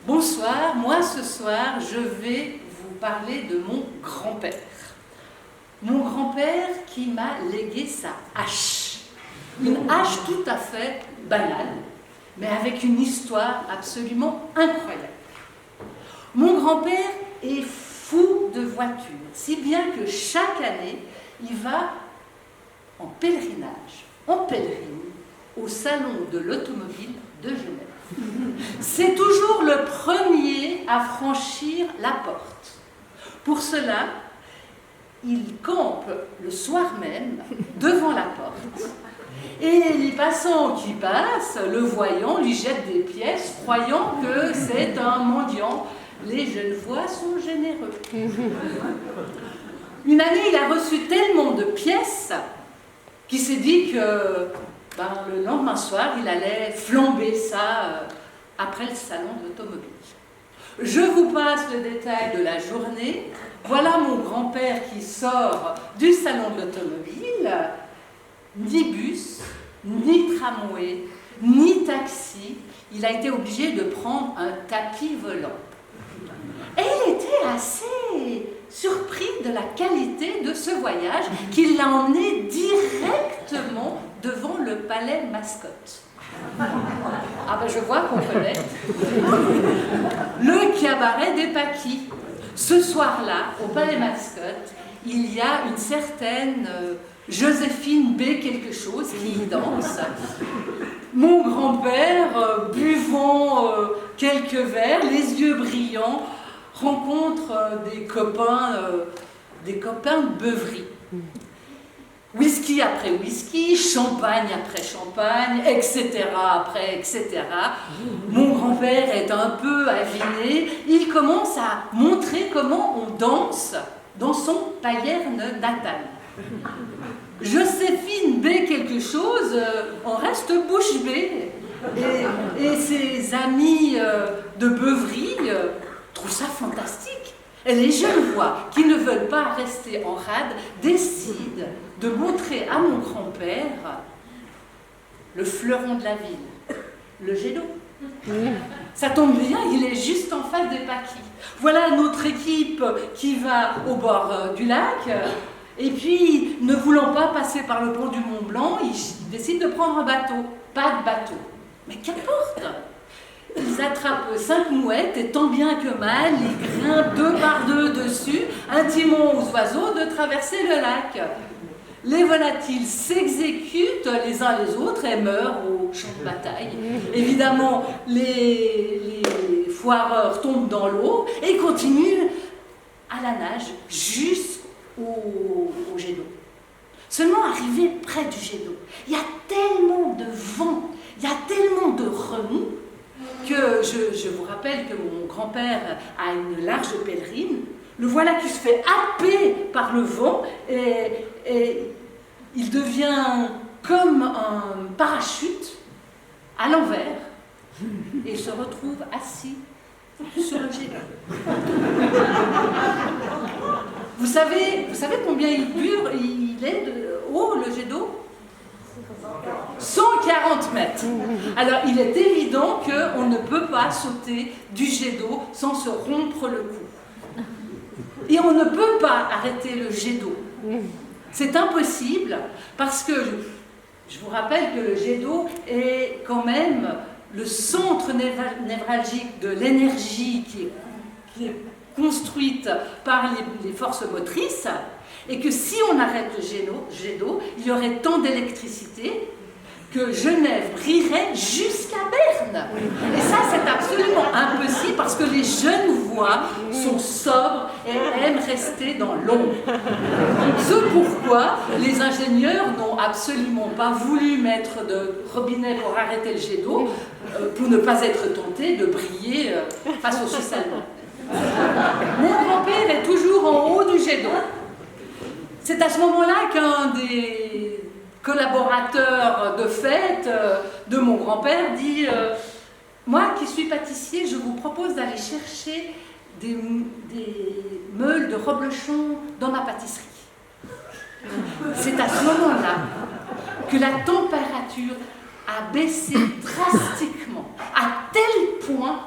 Bonsoir, moi ce soir je vais vous parler de mon grand-père. Mon grand-père qui m'a légué sa hache. Une hache tout à fait banale, mais avec une histoire absolument incroyable. Mon grand-père est fou de voitures, si bien que chaque année, il va en pèlerinage, en pèlerine, au salon de l'automobile de Genève. C'est toujours le premier à franchir la porte. Pour cela, il campe le soir même devant la porte. Et les passants qui passent, le voyant, lui jettent des pièces, croyant que c'est un mendiant. Les Genevois sont généreux. Une année, il a reçu tellement de pièces qu'il s'est dit que le lendemain soir, il allait flamber ça après le salon de l'automobile. Je vous passe le détail de la journée. Voilà mon grand-père qui sort du salon de l'automobile. Ni bus, ni tramway, ni taxi. Il a été obligé de prendre un tapis volant. Et il était assez surpris de la qualité de ce voyage qui l'a emmené directement devant le palais Mascotte. Ah ben je vois qu'on connaît. Le cabaret des Paquis. Ce soir-là, au palais Mascotte, il y a une certaine Joséphine B. quelque chose qui y danse. Mon grand-père, buvant quelques verres, les yeux brillants, rencontre des copains de beuverie. Whisky après whisky, champagne après champagne, etc. après etc. Mon grand-père est un peu aviné. Il commence à montrer comment on danse dans son Payerne natal. Joséphine B. quelque chose en reste bouche bée. Et ses amis de beuverie trouvent ça fantastique. Et les Genevois qui ne veulent pas rester en rade décident de montrer à mon grand-père le fleuron de la ville, le jet d'eau. Ça tombe bien, il est juste en face des Paquis. Voilà notre équipe qui va au bord du lac. Et puis, ne voulant pas passer par le pont du Mont-Blanc, ils décident de prendre un bateau. Pas de bateau. Mais qu'importe! Ils attrapent 5 mouettes et tant bien que mal, ils grimpent 2 par 2 dessus, intimant aux oiseaux de traverser le lac. Les volatiles s'exécutent les uns les autres et meurent au champ de bataille. Évidemment, les foireurs tombent dans l'eau et continuent à la nage jusqu'au jet d'eau. Seulement arrivé près du jet d'eau, il y a tellement de vent, il y a tellement de remous, que je vous rappelle que mon grand-père a une large pèlerine. Le voilà qui se fait happer par le vent et il devient comme un parachute à l'envers et il se retrouve assis sur le jet d'eau. Vous savez combien il est de haut, le jet d'eau ? 140 mètres. Alors, il est évident qu'on ne peut pas sauter du jet d'eau sans se rompre le cou. Et on ne peut pas arrêter le jet d'eau. C'est impossible parce que, je vous rappelle que le jet d'eau est quand même le centre névralgique de l'énergie qui est construite par les forces motrices, et que si on arrête le jet d'eau, il y aurait tant d'électricité que Genève brillerait jusqu'à Berne. Et ça, c'est absolument impossible parce que les Genevois sont sobres et aiment rester dans l'ombre. C'est pourquoi les ingénieurs n'ont absolument pas voulu mettre de robinet pour arrêter le jet d'eau, pour ne pas être tentés de briller face aux Suisses allemands. Mon grand-père est toujours en haut du jet d'eau. C'est à ce moment-là qu'un des collaborateurs de fête de mon grand-père dit moi qui suis pâtissier, je vous propose d'aller chercher des meules de reblochon dans ma pâtisserie. C'est à ce moment-là que la température a baissé drastiquement, à tel point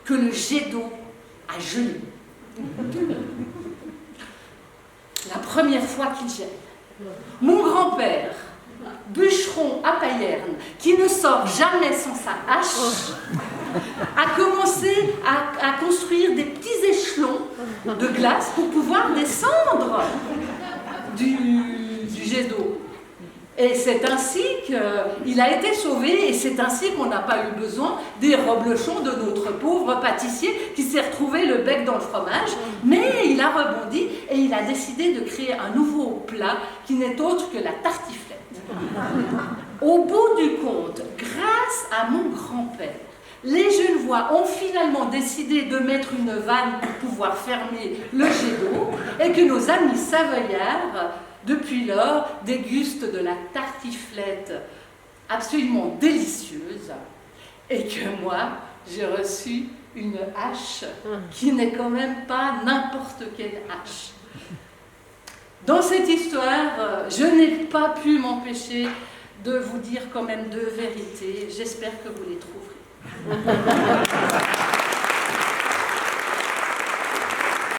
que le jet d'eau a gelé. La première fois qu'il gèle, mon grand-père, bûcheron à Payerne, qui ne sort jamais sans sa hache, a commencé à construire des petits échelons de glace pour pouvoir descendre du jet d'eau. Et c'est ainsi qu'il a été sauvé, et c'est ainsi qu'on n'a pas eu besoin des reblochons de notre pauvre pâtissier qui s'est retrouvé le bec dans le fromage, mais il a rebondi et il a décidé de créer un nouveau plat qui n'est autre que la tartiflette. Au bout du compte, grâce à mon grand-père, les Genevois ont finalement décidé de mettre une vanne pour pouvoir fermer le jet d'eau et que nos amis savoyards, depuis lors, dégustent de la tartiflette absolument délicieuse et que moi, j'ai reçu une hache qui n'est quand même pas n'importe quelle hache. Dans cette histoire, je n'ai pas pu m'empêcher de vous dire quand même deux vérités. J'espère que vous les trouverez.